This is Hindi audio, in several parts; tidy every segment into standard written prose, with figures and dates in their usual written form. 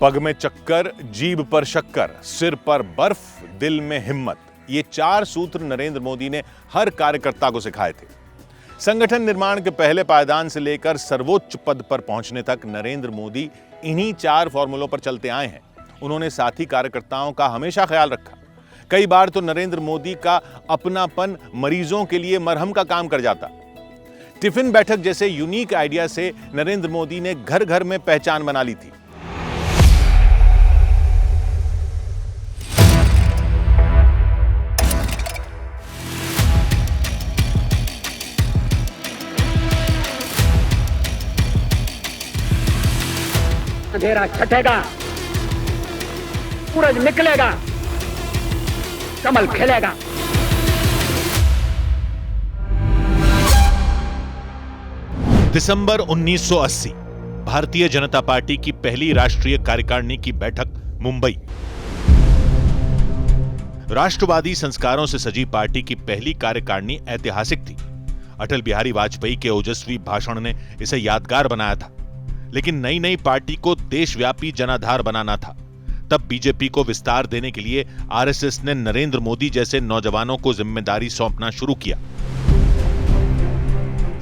पग में चक्कर, जीभ पर शक्कर, सिर पर बर्फ, दिल में हिम्मत, ये 4 सूत्र नरेंद्र मोदी ने हर कार्यकर्ता को सिखाए थे। संगठन निर्माण के पहले पायदान से लेकर सर्वोच्च पद पर पहुंचने तक नरेंद्र मोदी इन्हीं 4 फॉर्मूलों पर चलते आए हैं। उन्होंने साथी कार्यकर्ताओं का हमेशा ख्याल रखा। कई बार तो नरेंद्र मोदी का अपनापन मरीजों के लिए मरहम का काम कर जाता। टिफिन बैठक जैसे यूनिक आइडिया से नरेंद्र मोदी ने घर घर में पहचान बना ली थी। अंधेरा छटेगा, सूरज निकलेगा, कमल खिलेगा। दिसंबर 1980 भारतीय जनता पार्टी की पहली राष्ट्रीय कार्यकारिणी की बैठक मुंबई। राष्ट्रवादी संस्कारों से सजी पार्टी की पहली कार्यकारिणी ऐतिहासिक थी। अटल बिहारी वाजपेयी के ओजस्वी भाषण ने इसे यादगार बनाया था। लेकिन नई नई पार्टी को देशव्यापी जनाधार बनाना था। तब बीजेपी को विस्तार देने के लिए आरएसएस ने नरेंद्र मोदी जैसे नौजवानों को जिम्मेदारी सौंपना शुरू किया।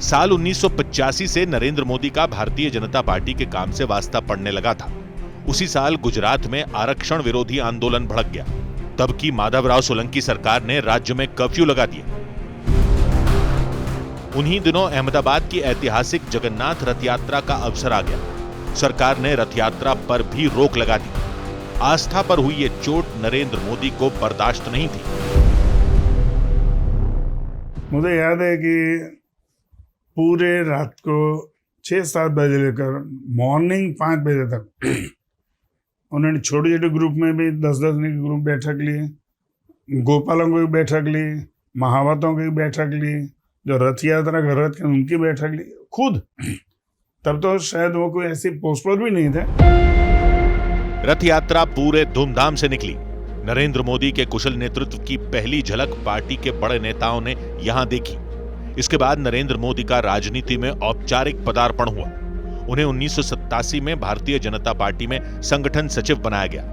साल 1985 से नरेंद्र मोदी का भारतीय जनता पार्टी के काम से वास्ता पड़ने लगा था। उसी साल गुजरात में आरक्षण विरोधी आंदोलन भड़क गया। तब की माधवराव सोलंकी सरकार ने राज्य में कर्फ्यू लगा दिया। उन्हीं दिनों अहमदाबाद की ऐतिहासिक जगन्नाथ रथ यात्रा का अवसर आ गया। सरकार ने रथ यात्रा पर भी रोक लगा दी। आस्था पर हुई ये चोट नरेंद्र मोदी को बर्दाश्त नहीं थी। मुझे याद है कि पूरे रात को 6-7 बजे लेकर मॉर्निंग 5 बजे तक उन्होंने छोटे छोटे ग्रुप में भी 10-10 की ग्रुप बैठक ली, गोपालों की बैठक ली, महावतों की बैठक ली, जो रथ यात्रा का रथ उनकी बैठक ली खुद। तब तो शायद वो कोई ऐसी पोस्टर भी नहीं थे। रथ यात्रा पूरे धूमधाम से निकली। नरेंद्र मोदी के कुशल नेतृत्व की पहली झलक पार्टी के बड़े नेताओं ने यहां देखी। इसके बाद नरेंद्र मोदी का राजनीति में औपचारिक पदार्पण हुआ। उन्हें 1987 में भारतीय जनता पार्टी में संगठन सचिव बनाया गया।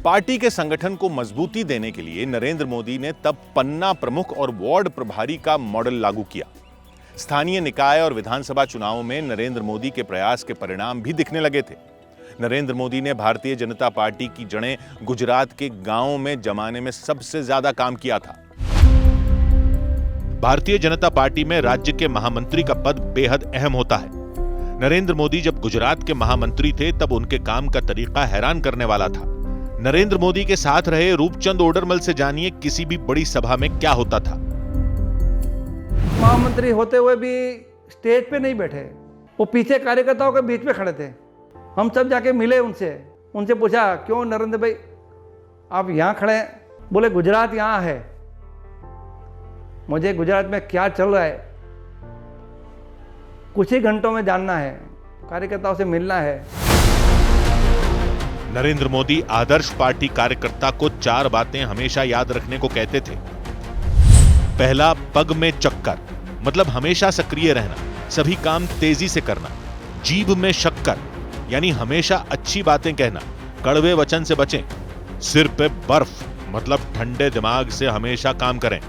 पार्टी के संगठन को मजबूती देने के लिए नरेंद्र मोदी ने तब पन्ना प्रमुख और वार्ड प्रभारी का मॉडल लागू किया। स्थानीय निकाय और विधानसभा चुनावों में नरेंद्र मोदी के प्रयास के परिणाम भी दिखने लगे थे। नरेंद्र मोदी ने भारतीय जनता पार्टी की जड़ें गुजरात के गांवों में जमाने में सबसे ज्यादा काम किया था। भारतीय जनता पार्टी में राज्य के महामंत्री का पद बेहद अहम होता है। नरेंद्र मोदी जब गुजरात के महामंत्री थे तब उनके काम का तरीका हैरान करने वाला था। नरेंद्र मोदी के साथ रहे रूपचंद ओडरमल से जानिए किसी भी बड़ी सभा में क्या होता था। महामंत्री होते हुए भी स्टेज पे नहीं बैठे, वो पीछे कार्यकर्ताओं के बीच में खड़े थे। हम सब जाके मिले उनसे पूछा, क्यों नरेंद्र भाई आप यहाँ खड़े हैं? बोले गुजरात यहाँ है, मुझे गुजरात में क्या चल रहा है कुछ ही घंटों में जानना है, कार्यकर्ताओं से मिलना है। नरेंद्र मोदी आदर्श पार्टी कार्यकर्ता को 4 बातें हमेशा याद रखने को कहते थे। पहला, पग में चक्कर, मतलब हमेशा सक्रिय रहना, सभी काम तेजी से करना। जीभ में शक्कर, यानी हमेशा अच्छी बातें कहना, कड़वे वचन से बचें। सिर पे बर्फ, मतलब ठंडे दिमाग से हमेशा काम करें।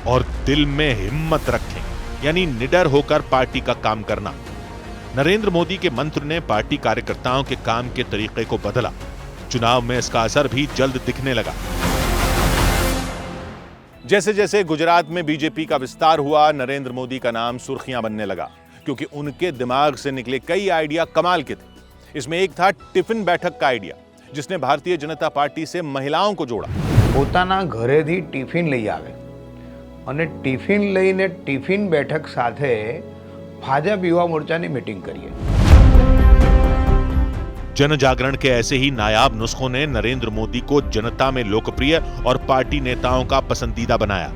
और दिल में हिम्मत रखें, यानी निडर होकर पार्टी का काम करना। नरेंद्र मोदी के मंत्र ने पार्टी कार्यकर्ताओं के काम के तरीके को बदला। चुनाव में इसका असर भी जल्द दिखने लगा। जैसे जैसे गुजरात में बीजेपी का विस्तार हुआ, नरेंद्र मोदी का नाम सुर्खियां बनने लगा, क्योंकि उनके दिमाग से निकले कई आइडिया कमाल के थे। इसमें एक था टिफिन बैठक का आइडिया, जिसने भारतीय जनता पार्टी से महिलाओं को जोड़ा। પોતાના ઘરેથી ટિફિન લઈ આવે અને ટિફિન લઈને ટિફિન બેઠક સાથે ભાજપ યુવા મોરચાની મીટિંગ કરીએ। जन जागरण के ऐसे ही नायाब नुस्खों ने नरेंद्र मोदी को जनता में लोकप्रिय और पार्टी नेताओं का पसंदीदा बनाया।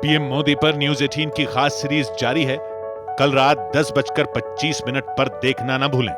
पीएम मोदी पर न्यूज 18 की खास सीरीज जारी है। कल रात 10:25 पर देखना ना भूलें।